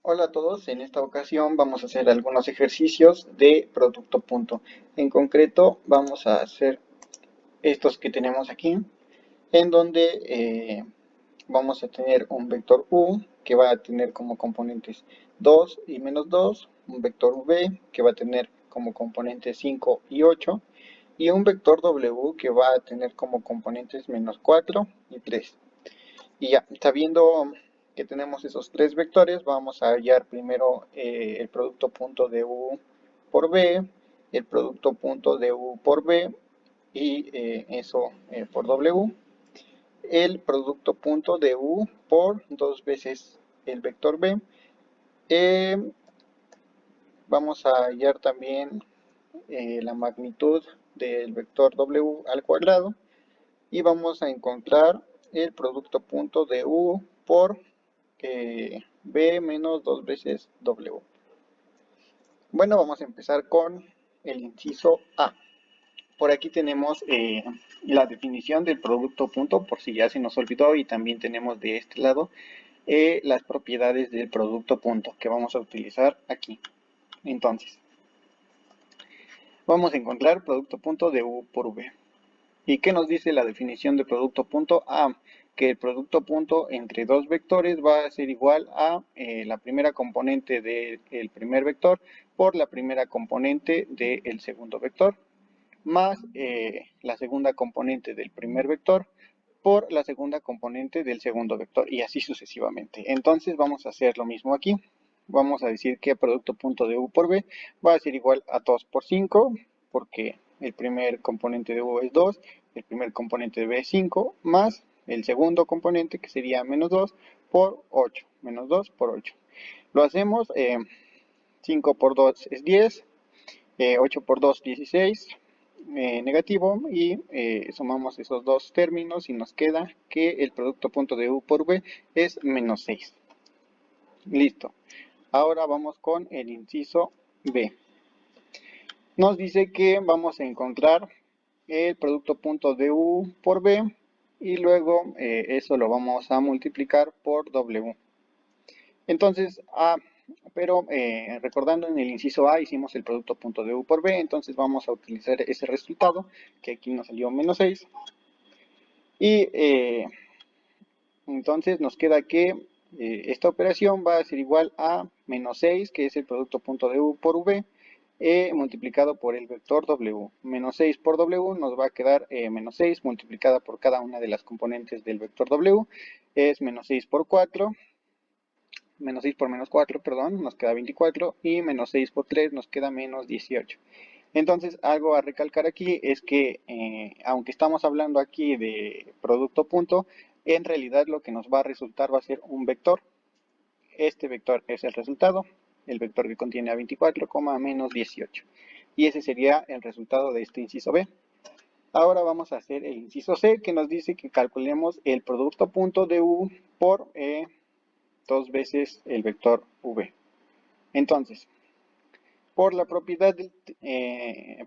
Hola a todos, en esta ocasión vamos a hacer algunos ejercicios de producto punto. En concreto vamos a hacer estos que tenemos aquí, en donde vamos a tener un vector u que va a tener como componentes 2 y menos 2, un vector v que va a tener como componentes 5 y 8, y un vector w que va a tener como componentes menos 4 y 3. Y ya, sabiendo que tenemos esos tres vectores, vamos a hallar primero el producto punto de u por b, el producto punto de u por b y eso por w, el producto punto de u por dos veces el vector b. Eh, Vamos a hallar también la magnitud del vector w al cuadrado y vamos a encontrar el producto punto de u por b menos dos veces w. Bueno, vamos a empezar con el inciso A. Por aquí tenemos la definición del producto punto, por si ya se nos olvidó, y también tenemos de este lado las propiedades del producto punto que vamos a utilizar aquí. Entonces, vamos a encontrar producto punto de u por v. ¿Y qué nos dice la definición de producto punto? Que el producto punto entre dos vectores va a ser igual a la primera componente del primer vector por la primera componente del segundo vector, más la segunda componente del primer vector por la segunda componente del segundo vector, y así sucesivamente. Entonces vamos a hacer lo mismo aquí. Vamos a decir que producto punto de u por v va a ser igual a 2 por 5, porque el primer componente de u es 2, el primer componente de v es 5, más el segundo componente, que sería menos 2 por 8, menos 2 por 8. Lo hacemos, 5 por 2 es 10, 8 por 2 16, negativo, y sumamos esos dos términos y nos queda que el producto punto de u por v es menos 6. Listo. Ahora vamos con el inciso B. Nos dice que vamos a encontrar el producto punto de u por b y luego eso lo vamos a multiplicar por w. Entonces, pero recordando, en el inciso A hicimos el producto punto de u por b, entonces vamos a utilizar ese resultado, que aquí nos salió menos 6. Y entonces nos queda que esta operación va a ser igual a menos 6, que es el producto punto de u por v, multiplicado por el vector w. Menos 6 por w nos va a quedar menos 6 multiplicada por cada una de las componentes del vector w, es menos 6 por 4, menos 6 por menos 4, perdón, nos queda 24, y menos 6 por 3 nos queda menos 18. Entonces, algo a recalcar aquí es que, aunque estamos hablando aquí de producto punto, en realidad lo que nos va a resultar va a ser un vector. Este vector es el resultado, el vector que contiene a 24, menos 18. Y ese sería el resultado de este inciso B. Ahora vamos a hacer el inciso C, que nos dice que calculemos el producto punto de U por dos veces el vector V. Entonces, por la propiedad,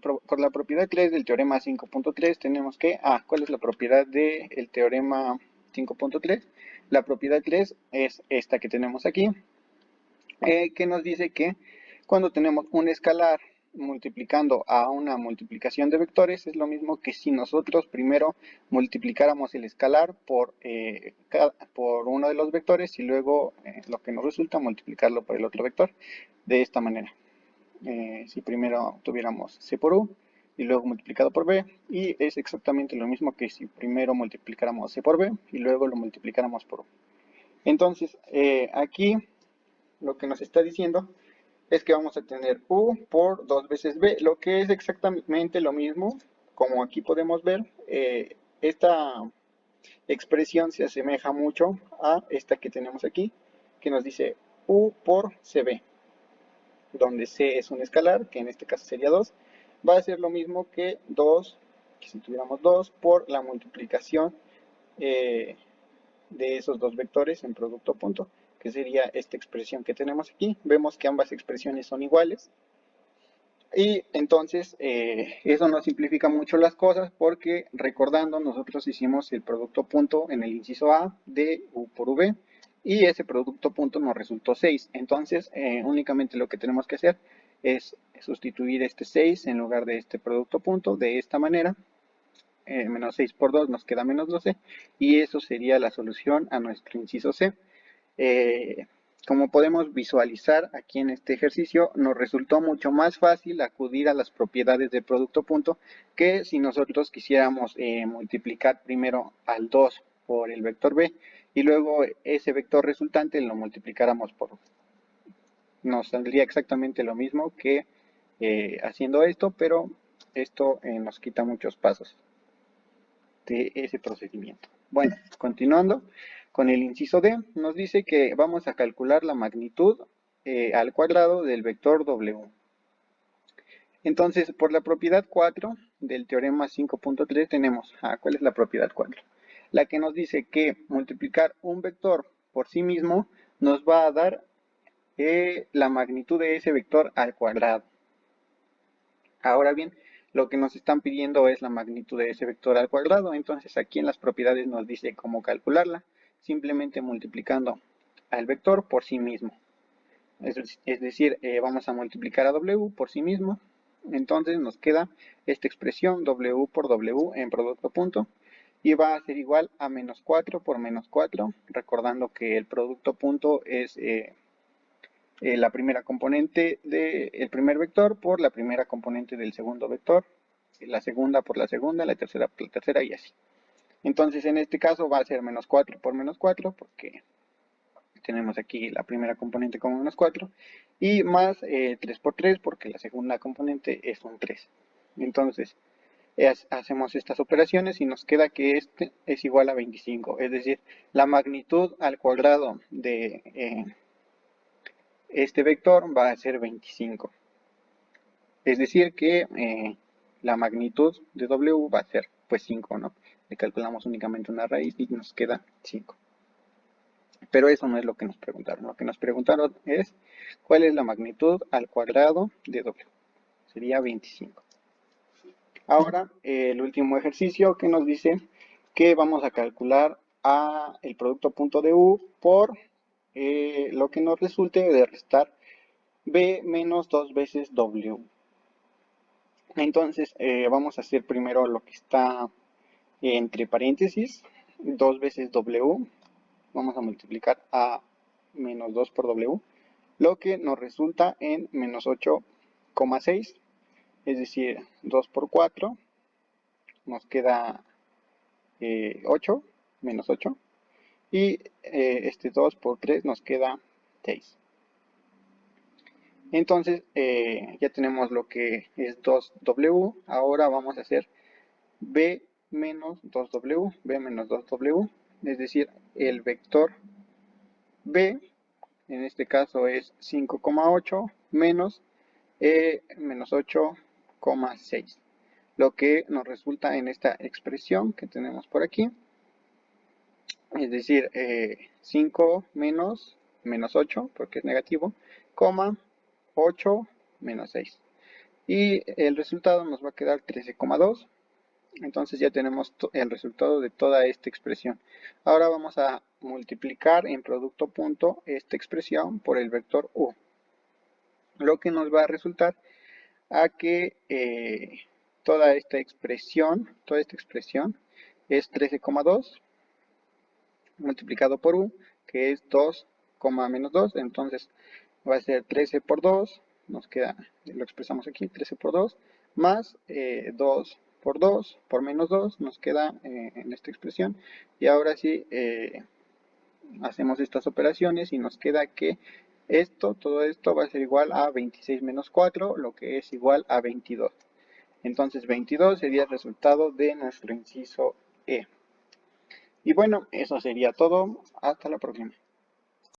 por la propiedad 3 del teorema 5.3 tenemos que, ¿cuál es la propiedad del teorema 5.3? La propiedad 3 es esta que tenemos aquí, que nos dice que cuando tenemos un escalar multiplicando a una multiplicación de vectores, es lo mismo que si nosotros primero multiplicáramos el escalar por uno de los vectores y luego lo que nos resulta multiplicarlo por el otro vector, de esta manera. Si primero tuviéramos c por u y luego multiplicado por b, y es exactamente lo mismo que si primero multiplicáramos c por b y luego lo multiplicáramos por u. Entonces, aquí lo que nos está diciendo es que vamos a tener u por dos veces b, lo que es exactamente lo mismo. Como aquí podemos ver, esta expresión se asemeja mucho a esta que tenemos aquí, que nos dice u por cb, donde c es un escalar, que en este caso sería 2, va a ser lo mismo que 2, que si tuviéramos 2, por la multiplicación de esos dos vectores en producto punto, que sería esta expresión que tenemos aquí. Vemos que ambas expresiones son iguales, y entonces eso nos simplifica mucho las cosas, porque recordando, nosotros hicimos el producto punto en el inciso A de u por v, y ese producto punto nos resultó 6. Entonces, únicamente lo que tenemos que hacer es sustituir este 6 en lugar de este producto punto de esta manera. Menos 6 por 2 nos queda menos 12 y eso sería la solución a nuestro inciso C. Como podemos visualizar aquí en este ejercicio, nos resultó mucho más fácil acudir a las propiedades del producto punto que si nosotros quisiéramos multiplicar primero al 2 por el vector b y luego ese vector resultante lo multiplicáramos por... Nos saldría exactamente lo mismo que haciendo esto, pero esto nos quita muchos pasos de ese procedimiento. Bueno, continuando con el inciso D, nos dice que vamos a calcular la magnitud al cuadrado del vector W. Entonces, por la propiedad 4 del teorema 5.3 tenemos, ¿cuál es la propiedad 4? La que nos dice que multiplicar un vector por sí mismo nos va a dar la magnitud de ese vector al cuadrado. Ahora bien, lo que nos están pidiendo es la magnitud de ese vector al cuadrado, entonces aquí en las propiedades nos dice cómo calcularla, simplemente multiplicando al vector por sí mismo. Es decir, vamos a multiplicar a W por sí mismo, entonces nos queda esta expresión W por W en producto punto, y va a ser igual a menos 4 por menos 4, recordando que el producto punto es la primera componente del primer vector por la primera componente del segundo vector, la segunda por la segunda, la tercera por la tercera y así. Entonces en este caso va a ser menos 4 por menos 4 porque tenemos aquí la primera componente como menos 4 y más 3 por 3 porque la segunda componente es un 3. Entonces hacemos estas operaciones y nos queda que este es igual a 25, es decir, la magnitud al cuadrado de este vector va a ser 25. Es decir que la magnitud de W va a ser pues 5, ¿no? Le calculamos únicamente una raíz y nos queda 5. Pero eso no es lo que nos preguntaron. Lo que nos preguntaron es cuál es la magnitud al cuadrado de W. Sería 25. Ahora el último ejercicio que nos dice que vamos a calcular el producto punto de U por lo que nos resulte de restar B menos 2 veces W. Entonces vamos a hacer primero lo que está entre paréntesis, 2 veces W, vamos a multiplicar a menos 2 por W, lo que nos resulta en menos 8,6, es decir, 2 por 4, nos queda 8, menos 8, y este 2 por 3 nos queda 6. Entonces ya tenemos lo que es 2W, ahora vamos a hacer B menos 2W, B menos 2W, es decir, el vector B, en este caso es 5,8 menos menos 8,6, lo que nos resulta en esta expresión que tenemos por aquí, es decir, 5 menos menos 8, porque es negativo, coma 8 menos 6. Y el resultado nos va a quedar 13,2. Entonces ya tenemos el resultado de toda esta expresión. Ahora vamos a multiplicar en producto punto esta expresión por el vector U. Lo que nos va a resultar a que toda esta expresión es 13,2 multiplicado por U, que es 2, menos 2. Entonces va a ser 13 por 2, nos queda, lo expresamos aquí, 13 por 2, más 2 por 2, por menos 2, nos queda en esta expresión. Y ahora sí, hacemos estas operaciones y nos queda que todo esto va a ser igual a 26 menos 4, lo que es igual a 22. Entonces 22 sería el resultado de nuestro inciso E. Y bueno, eso sería todo. Hasta la próxima.